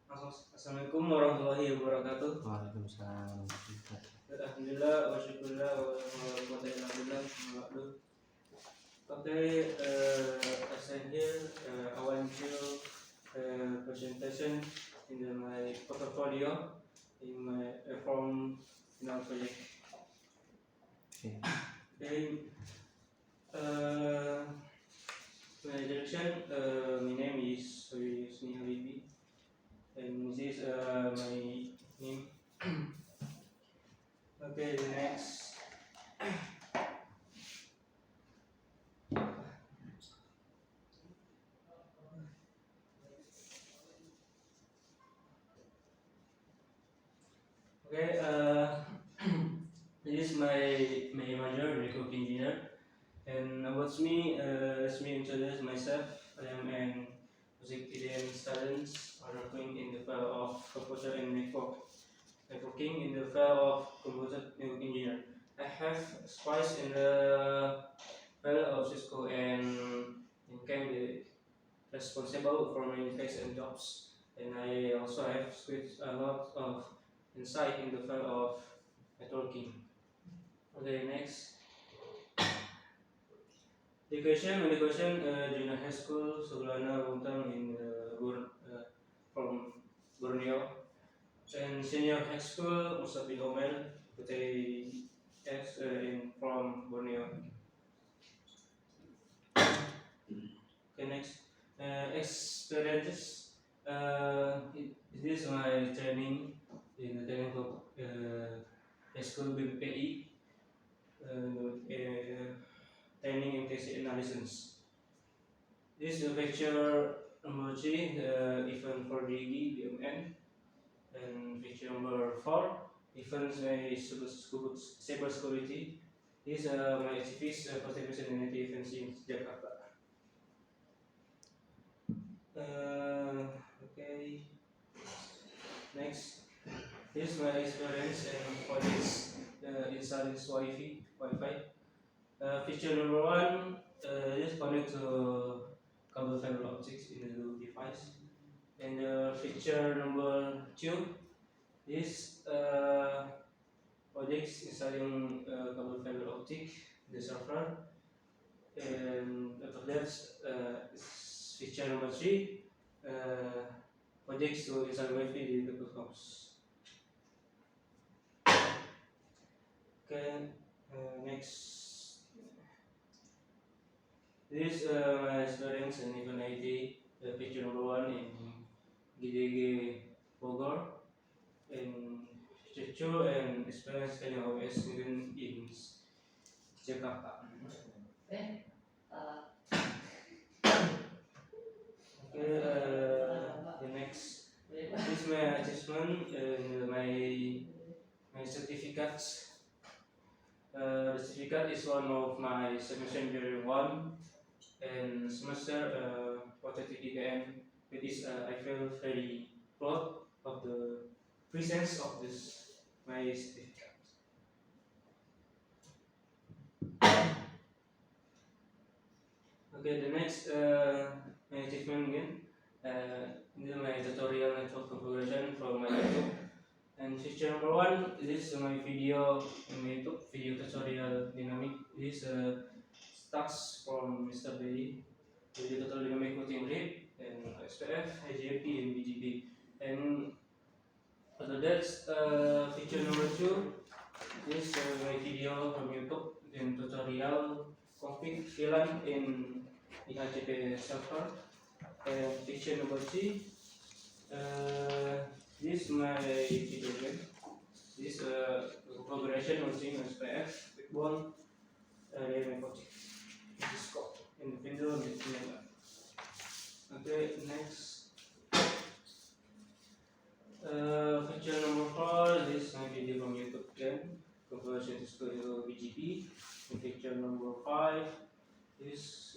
Assalamualaikum warahmatullahi wabarakatuh. Waalaikumsalam. Alhamdulillah wa syukurillah wa la quwwata illa billah. Okay, as I here, I want to presentation in my portfolio in my from project. Okay. Okay. My introduction. My name is Husni Habibi, and this is my name. Okay, the next. Okay, this is my major, network engineer, and about me, let me introduce myself. I am an music EDM student working in the field of computer and networking in the field of computer network engineer. I have experience in the field of Cisco and became the responsible for many tasks and jobs. And I also have switched a lot of insight in the field of networking. Okay, next. Education, junior high school, Sulana Bungtang in from Borneo. And senior high school, Mustafi Omel, Putih S from Borneo. Okay, next. Experiences. This is my training in the training of high school BPI. Training in test analysis. This is feature number 3, event for DG BMN, and feature number 4, event cyber security. This is my activist contribution in IT events in Jakarta. Okay. Next. This is my experience for this installing Wi-Fi. Feature number 1, just connect to cable fiber optics in the device. And feature number 2 is projects installing cable fiber optic in the server. And after that, feature number 3, projects to install Wi-Fi in the house. Okay, next. This is my experience in Event IT, feature number 1 in GDG Bogor, and feature 2 and experience in OS in Jakarta. Okay, the next. This is my achievement and my certificates. The certificate is one of my semester engineering 1 and semester protected EDM. It is I feel very proud of the presence of this my certificate. Okay, the next my achievement again. This is my tutorial network configuration from my YouTube. And feature number 1, this is my video in my YouTube, video tutorial dynamic. This stacks from Mr. B, video tutorial dynamic routing rate, and SPF, IGP, and BGP. And after that, feature number 2, this my video from YouTube, then tutorial config VLAN in DHCP server. And feature number 3, this is my video game. This configuration using SPF, backbone, and Discord in Windows and Okay, next. Feature number 4, this is my video from YouTube again. Conversion to BGP. And feature number 5, this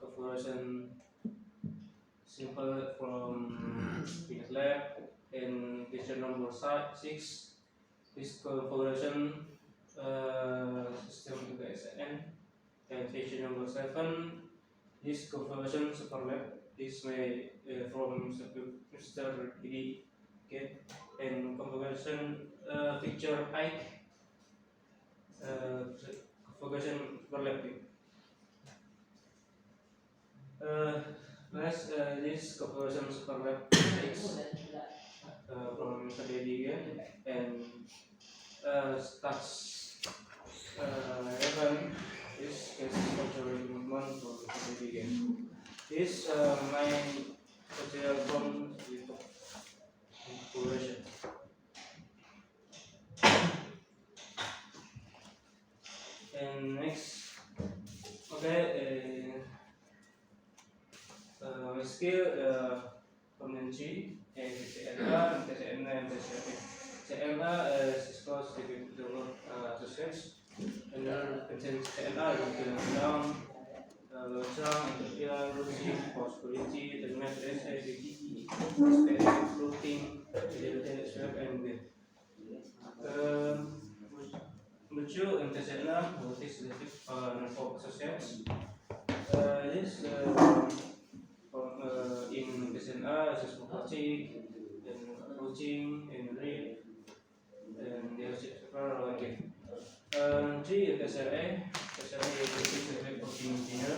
configuration simple from Phoenix Lab. And feature number 6, this configuration system to SN. And feature number 7, this configuration Superlab this way from Mr. Didi. Okay, and configuration feature height, configuration overlapping. Next, this configuration overlap is from Mr. Didi again, and starts 11 is cultural movement from Mr. Didi again. This my cultural from YouTube configuration. And next, okay, skill community and CLA, TCN, and TCN. CLA is close to the associates, and then CLA is down, Lojang, Interview, Losing, Possibility, the Net SADE, Experience, Routing, Detail, Swap, and Bit. Lucu MTCN, Multi Selective Network Associates. This in SNA, Sismo Coaching, and coaching, and read, and the several again. G in SRA is a coaching engineer.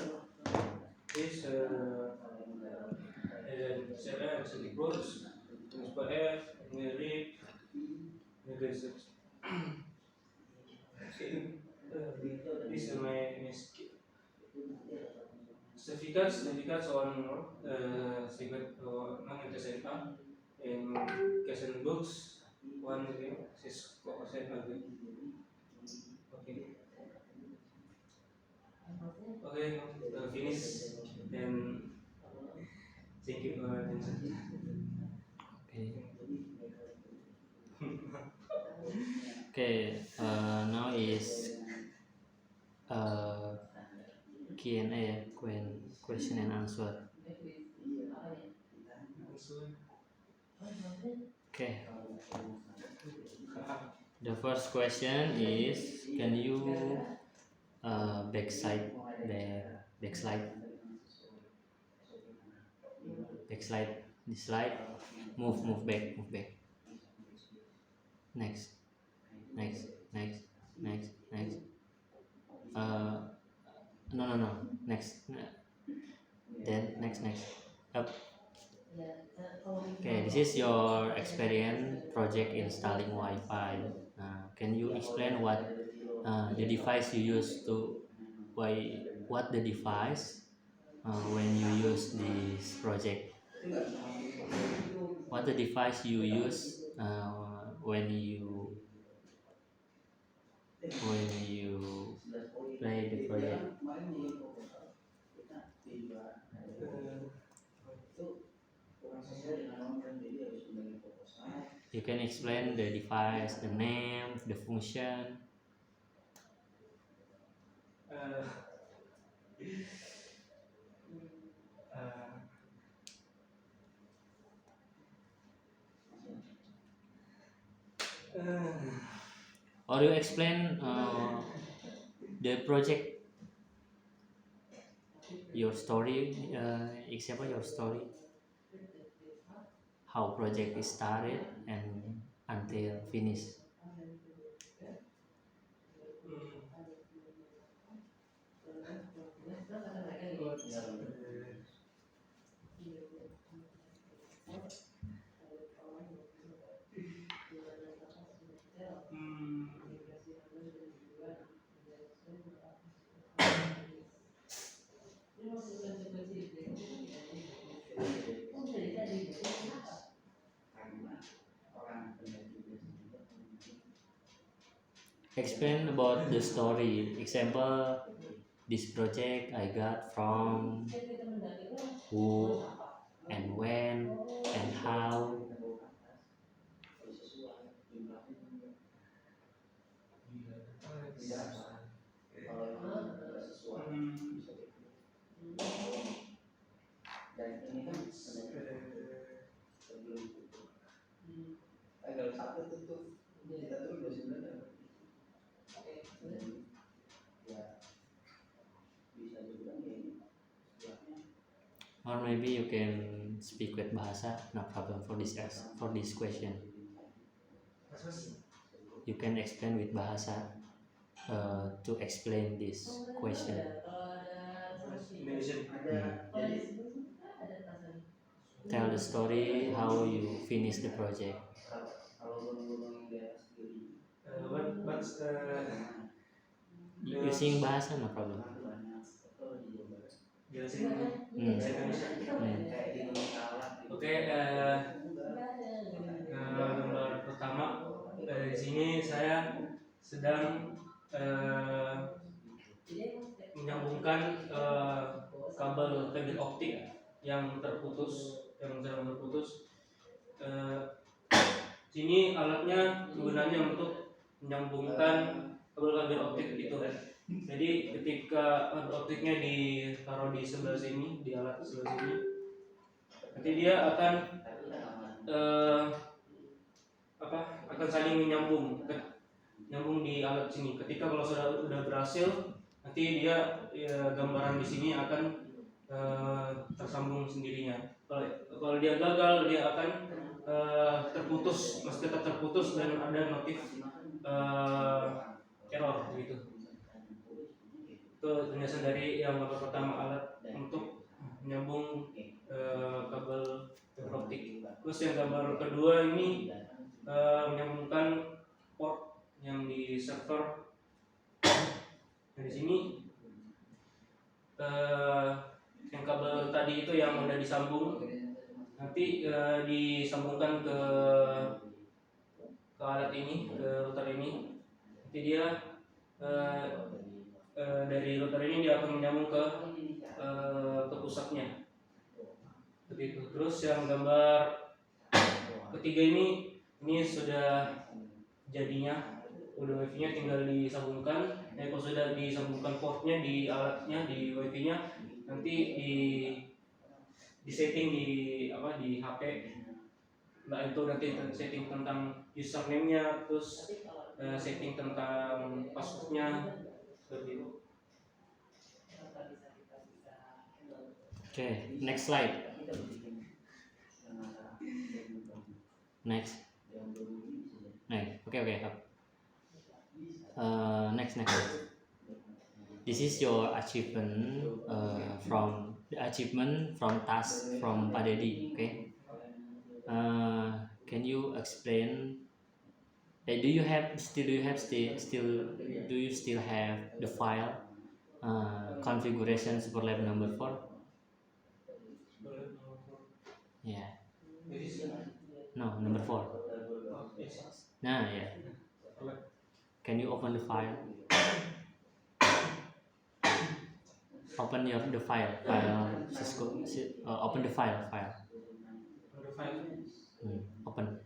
This SRA is a coach, SPF, and read, research. This is my skill. Certificates on certificate non in Kesson books one again Cisco again. Okay, finish, and thank you for attention. Okay. Okay. Now is Q&A, question and answer. Okay. The first question is, can you backslide, this slide, move back. Next. No. Next. Then next. Up. Okay, this is your experience project installing Wi-Fi. Can you explain what the device you use what the device when you use this project? What the device you use when you play the project? You can explain the device, the name, the function. Or you explain the project, your story, example your story, how project is started and until finish. Explain about the story. Example, this project I got from who and when and how. Or maybe you can speak with bahasa, no problem for this question. You can explain with bahasa to explain this question. Tell the story how you finish the project. What's Using bahasa, no problem. jelasin Hmm. bahasa Indonesia? Oke, gambar pertama di sini saya sedang menyambungkan kabel fiber optik yang sedang terputus. Sini alatnya gunanya untuk menyambungkan kabel fiber optik itu. Jadi ketika fiber optiknya ditaruh di sebelah sini, di alat sebelah sini, nanti dia akan akan saling menyambung di alat sini. Ketika kalau sudah berhasil, nanti dia gambaran di sini akan tersambung sendirinya. Kalau dia gagal, dia akan masih tetap terputus dan ada notif error gitu. Itu penjelasan dari yang gambar pertama, alat untuk menyambung kabel fiber optik. Terus yang gambar kedua ini menyambungkan port yang di server. Di sini yang kabel tadi itu yang udah disambung, nanti disambungkan ke alat ini, ke router ini. Nanti dia dari router ini dia akan menyambung ke pusatnya. Begitu. Terus yang gambar ketiga ini sudah jadinya, udah wifi-nya tinggal disambungkan. Nah, kalau sudah disambungkan portnya di alatnya, di wifi-nya, nanti di setting di HP. Nah, itu nanti setting tentang username-nya, terus setting tentang password-nya, seperti itu. Okay, next slide. Next. Okay. Next. This is your achievement from task from Pak Dedi. Okay. Can you explain? Do you still have the file configuration Superlab number 4? Yeah. No, number 4. Nah, yeah. Can you open the file? Open the file. Cisco. Open the file. Open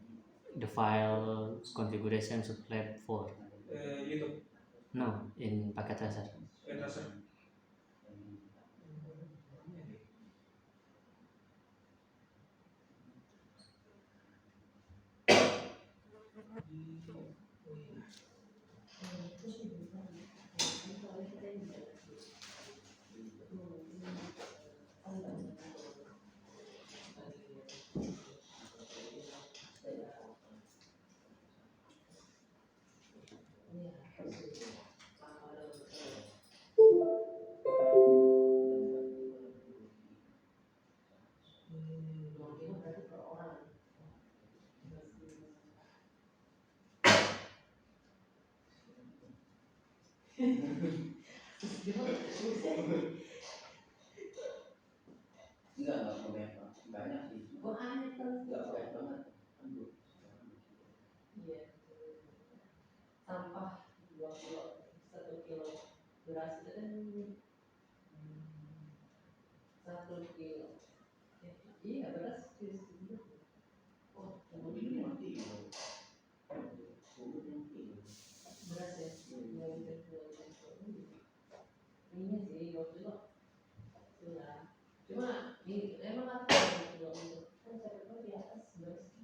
the file configuration Superlab 4. YouTube. No, in packet tracer. Sampah 2 kilo, 1 kilo beras itu kan 1 kilo. Iya, beras segitu. Oh, ini mati. Beras ya, 2 kilo. Ini sih 2 kilo. Sudah. Cuma ini emang apa 2 kilo itu? Kan saya tahu di atas beras.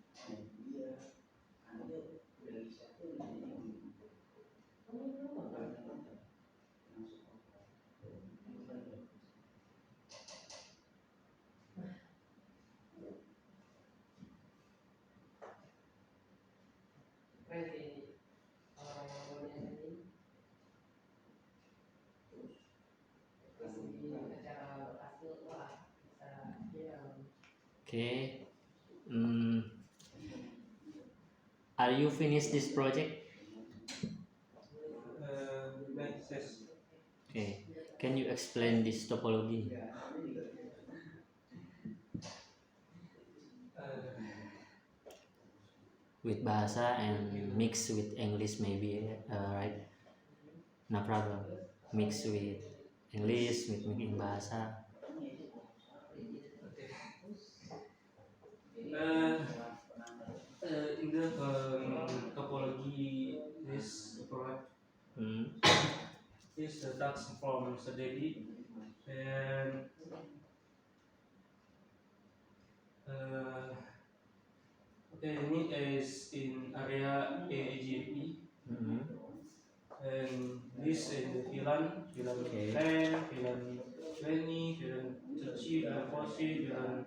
Okay. Are you finished this project? Next is Okay. Can you explain this topology with bahasa and mix with English maybe, right? No problem. Mix with English with mixing bahasa. in the topology this product Hmm. is the task from Sededi and okay, ini is in area AGP Hmm. and this in the VLAN Okay. 10, VLAN 20, VLAN 30, VLAN 40, VLAN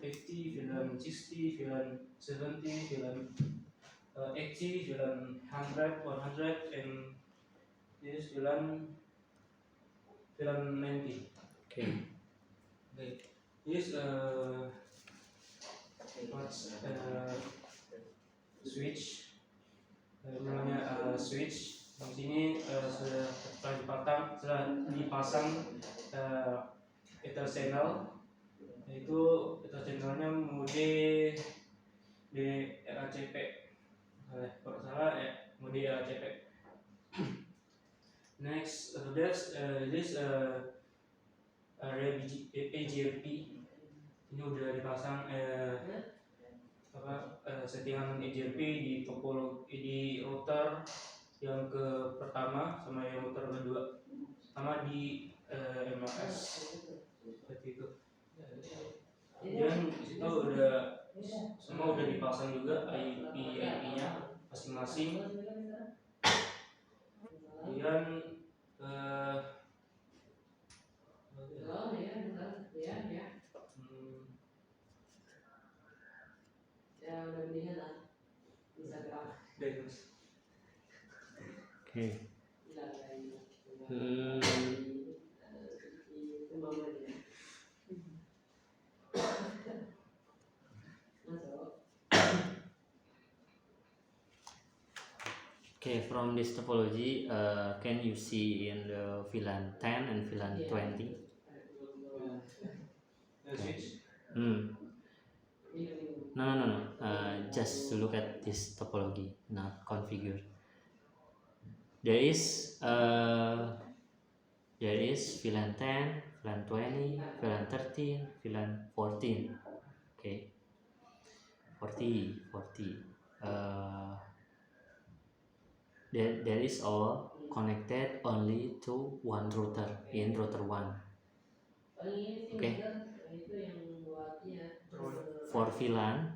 50, VLAN 60, VLAN 70, VLAN 80, VLAN 100, and this VLAN 90. Okay. Okay. This switch namanya switch di sini sudah dipasang ether channel, yaitu ether channelnya mode DRACP, kalau salah ya mode DRACP. Next that's this area AGRP ini udah dipasang settingan AGRP di topologi di router yang ke pertama sama yang router kedua sama di MLS seperti itu. Dan disitu udah semua udah dipasang juga IP-nya masing-masing. Dan Okay. Okay, from this topology, can you see in the VLAN 10 and VLAN 20? switch No. Just to look at this topology, not configure. There is VLAN 10, VLAN 20, VLAN 13, VLAN 14. Okay, 40. There is all connected only to one router in router 1. Okay. For VLAN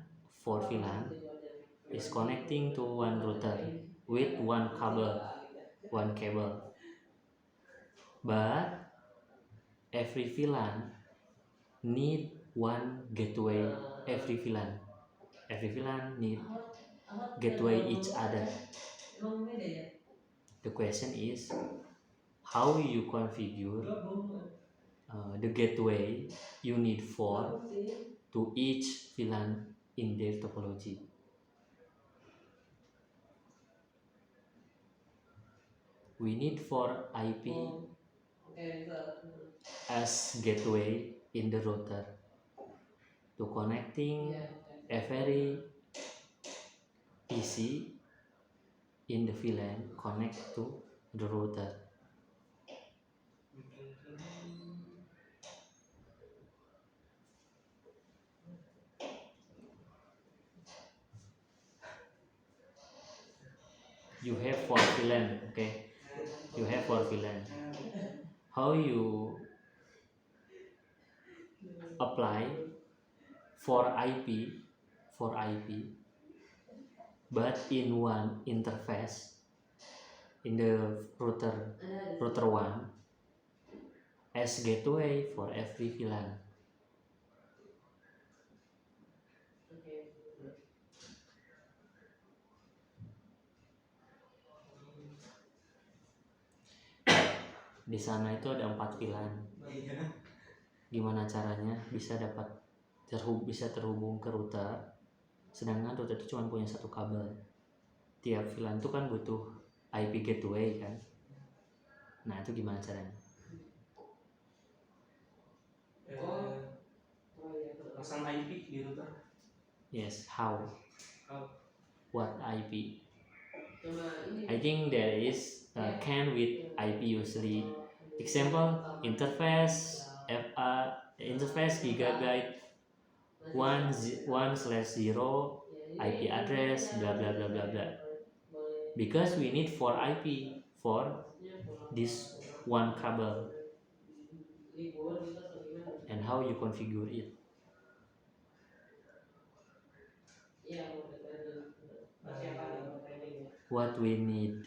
is connecting to one router with one cable. But every VLAN need one gateway. Every VLAN need gateway each other. The question is how you configure the gateway you need for to each VLAN in their topology. We need for IP as gateway in the router to connecting every PC in the VLAN connect to the router. You have 4 VLAN, okay? You have 4 VLAN. How you apply for IP, but in one interface in the router 1 as gateway for every VLAN. Di sana itu ada 4 VLAN. Gimana caranya bisa dapat bisa terhubung ke router, sedangkan router itu cuma punya satu kabel. Tiap VLAN itu kan butuh IP gateway kan. Nah itu gimana caranya? Pasang IP di router. Yes, how? How? What IP? Cuma ini I think there is can with IP usually. Example interface interface gigabyte 1/0 IP address blah blah blah blah blah. Because we need 4 IP for this one kabel. And how you configure it? What we need?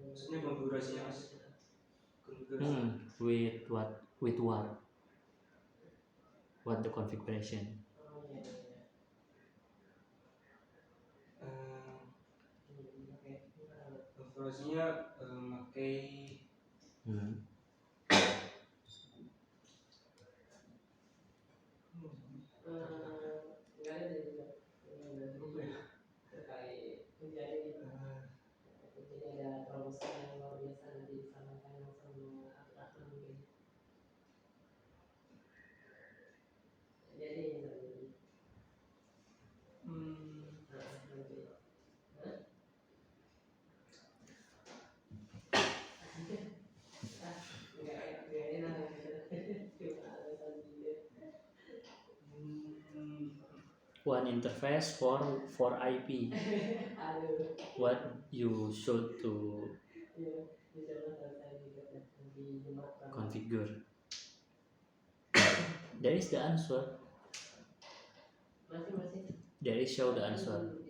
Maksudnya konfigurasinya mas. Konfigurasi. With what? With what? What the configuration? Konfigurasinya pakai one interface for IP. What you should to configure? There is the answer. There is show the answer.